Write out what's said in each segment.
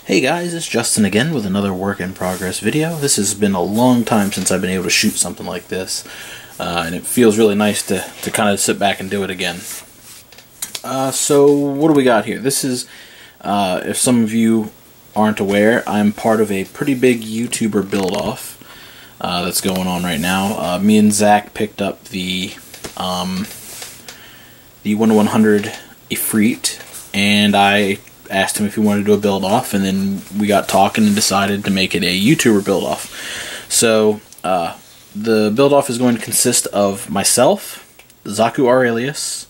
Hey guys, it's Justin again with another work in progress video. This has been a long time since I've been able to shoot something like this, and it feels really nice to kind of sit back and do it again. So what do we got here? This is, if some of you aren't aware, I'm part of a pretty big YouTuber build-off that's going on right now. Me and Zach picked up the 1-100 Efreet, and I asked him if he wanted to do a build-off, and then we got talking and decided to make it a YouTuber build-off. So, the build-off is going to consist of myself, Zaku Aurelius,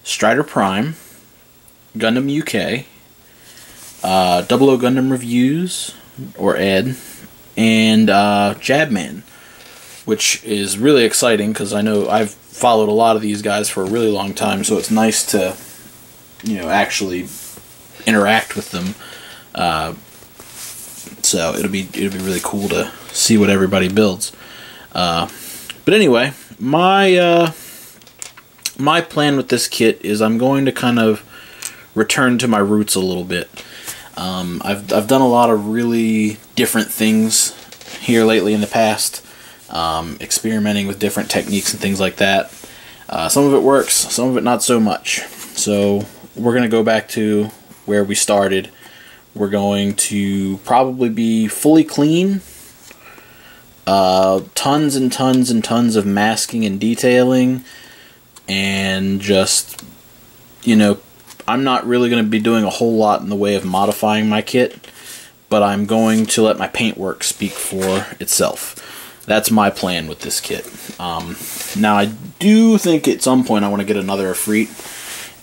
Strider Prime, Gundam UK, 00 Gundam Reviews, or Ed, and Jabman, which is really exciting because I know I've followed a lot of these guys for a really long time, so it's nice to, you know, actually interact with them. So it'll be really cool to see what everybody builds. But anyway, my plan with this kit is I'm going to kind of return to my roots a little bit. I've done a lot of really different things here lately in the past, experimenting with different techniques and things like that. Some of it works, some of it not so much. So we're going to go back to where we started. We're going to probably be fully clean, tons and tons and tons of masking and detailing, and just, you know, I'm not really going to be doing a whole lot in the way of modifying my kit, but I'm going to let my paintwork speak for itself. That's my plan with this kit. Now I do think at some point I want to get another Efreet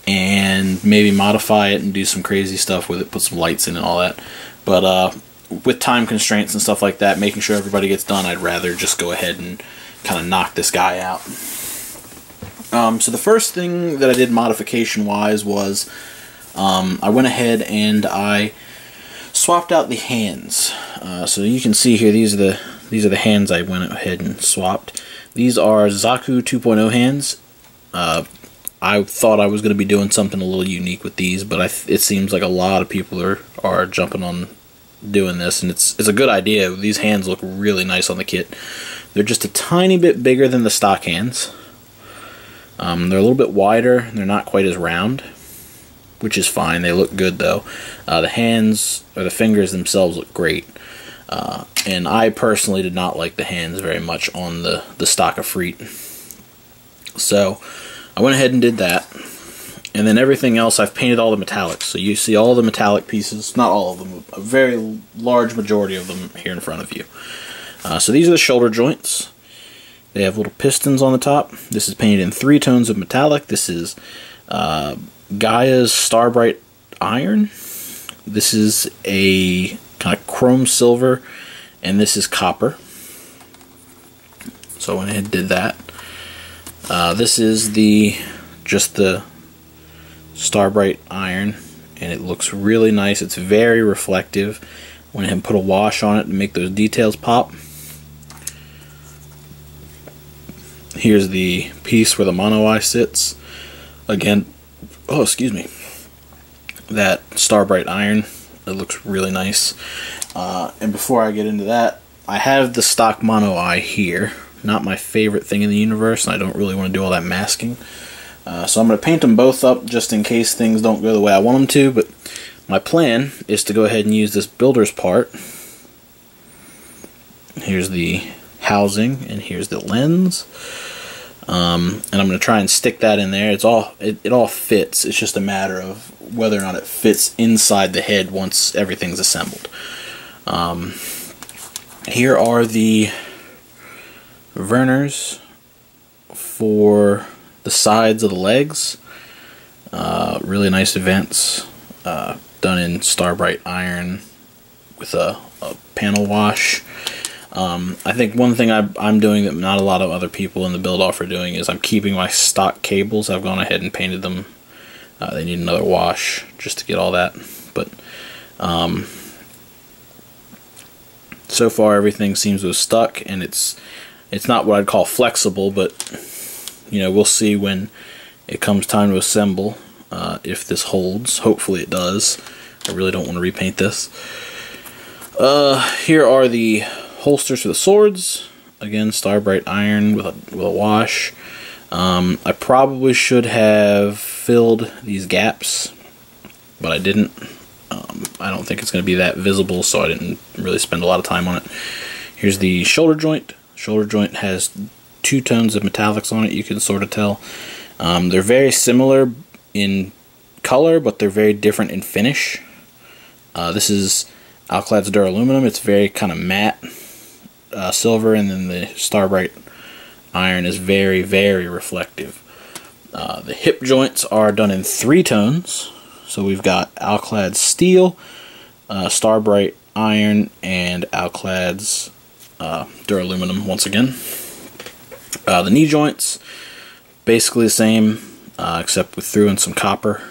and maybe modify it and do some crazy stuff with it, put some lights in and all that. But with time constraints and stuff like that, making sure everybody gets done, I'd rather just go ahead and kind of knock this guy out. So the first thing that I did modification-wise was I went ahead and I swapped out the hands. So you can see here, these are the hands I went ahead and swapped. These are Zaku 2.0 hands. I thought I was going to be doing something a little unique with these, but it seems like a lot of people are jumping on doing this, and it's a good idea. These hands look really nice on the kit. They're just a tiny bit bigger than the stock hands. They're a little bit wider. They're not quite as round, which is fine. They look good though. The hands, or the fingers themselves, look great. And I personally did not like the hands very much on the stock Efreet. So I went ahead and did that, and then everything else I've painted all the metallics. So you see all the metallic pieces, not all of them, a very large majority of them here in front of you. So these are the shoulder joints. They have little pistons on the top. This is painted in 3 tones of metallic. This is Gaia's Starbright Iron. This is a kind of chrome silver, and this is copper. So I went ahead and did that. This is just the Starbright Iron, and it looks really nice. It's very reflective. Went ahead and put a wash on it to make those details pop. Here's the piece where the mono eye sits. Again, oh, excuse me. That Starbright Iron, it looks really nice. And before I get into that, I have the stock mono eye here. Not my favorite thing in the universe, and I don't really want to do all that masking. So I'm going to paint them both up just in case things don't go the way I want them to, but my plan is to go ahead and use this builder's part. Here's the housing, and here's the lens. And I'm going to try and stick that in there. It all fits. It's just a matter of whether or not it fits inside the head once everything's assembled. Here are the Verners for the sides of the legs. Really nice events, done in Starbright Iron with a panel wash. I think one thing I'm doing that not a lot of other people in the build-off are doing is I'm keeping my stock cables. I've gone ahead and painted them. They need another wash just to get all that. But so far everything seems to have stuck, and it's not what I'd call flexible, but you know, we'll see when it comes time to assemble if this holds. Hopefully it does. I really don't want to repaint this. Here are the holsters for the swords. Again, Starbright Iron with a wash. I probably should have filled these gaps, but I didn't. I don't think it's going to be that visible, so I didn't really spend a lot of time on it. Here's the shoulder joint. Shoulder joint has 2 tones of metallics on it, you can sort of tell. They're very similar in color, but they're very different in finish. This is Alclad's Duraluminum. It's very kind of matte silver, and then the Starbright Iron is very, very reflective. The hip joints are done in 3 tones. So we've got Alclad's Steel, Starbright Iron, and Alclad's Duraluminum once again. The knee joints, basically the same, except we threw in some copper.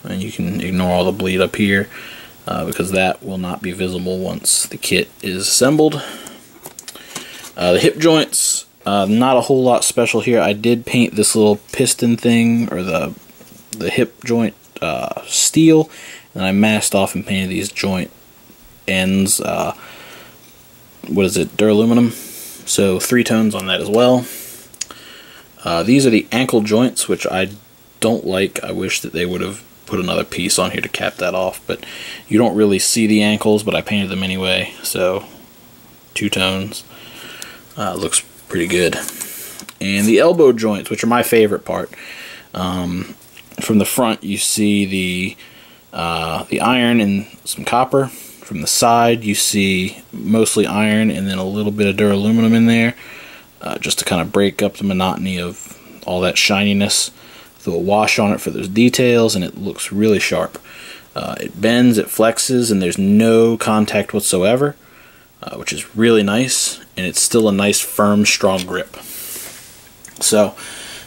And you can ignore all the bleed up here, because that will not be visible once the kit is assembled. The hip joints, not a whole lot special here. I did paint this little piston thing, or the hip joint steel, and I masked off and painted these joint ends, what is it, Duraluminum. So 3 tones on that as well. These are the ankle joints, which I don't like. I wish that they would have put another piece on here to cap that off, but you don't really see the ankles, but I painted them anyway, so 2 tones. Looks pretty good. And the elbow joints, which are my favorite part. From the front, you see the iron and some copper. From the side, you see mostly iron and then a little bit of Duraluminum in there, just to kind of break up the monotony of all that shininess. Throw a wash on it for those details, and it looks really sharp. It bends, it flexes, and there's no contact whatsoever, which is really nice, and it's still a nice, firm, strong grip. So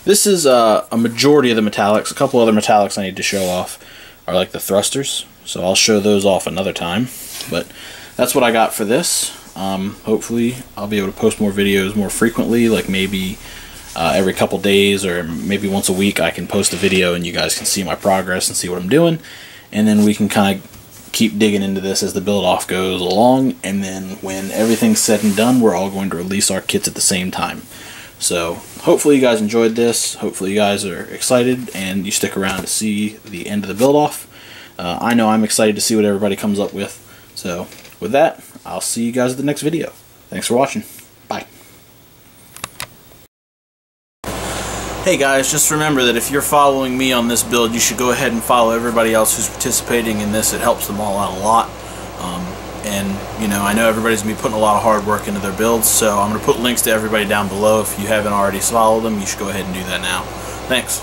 this is a majority of the metallics. A couple other metallics I need to show off are like the thrusters, so I'll show those off another time. But that's what I got for this. Hopefully I'll be able to post more videos more frequently, like maybe every couple days, or maybe once a week I can post a video and you guys can see my progress and see what I'm doing, and then we can kind of keep digging into this as the build off goes along, and then when everything's said and done, we're all going to release our kits at the same time. So hopefully you guys enjoyed this. Hopefully you guys are excited and you stick around to see the end of the build off. I know I'm excited to see what everybody comes up with. So with that, I'll see you guys at the next video. Thanks for watching. Bye. Hey guys, just remember that if you're following me on this build, you should go ahead and follow everybody else who's participating in this. It helps them all out a lot. And, you know, I know everybody's going to be putting a lot of hard work into their builds, so I'm going to put links to everybody down below. If you haven't already followed them, you should go ahead and do that now. Thanks.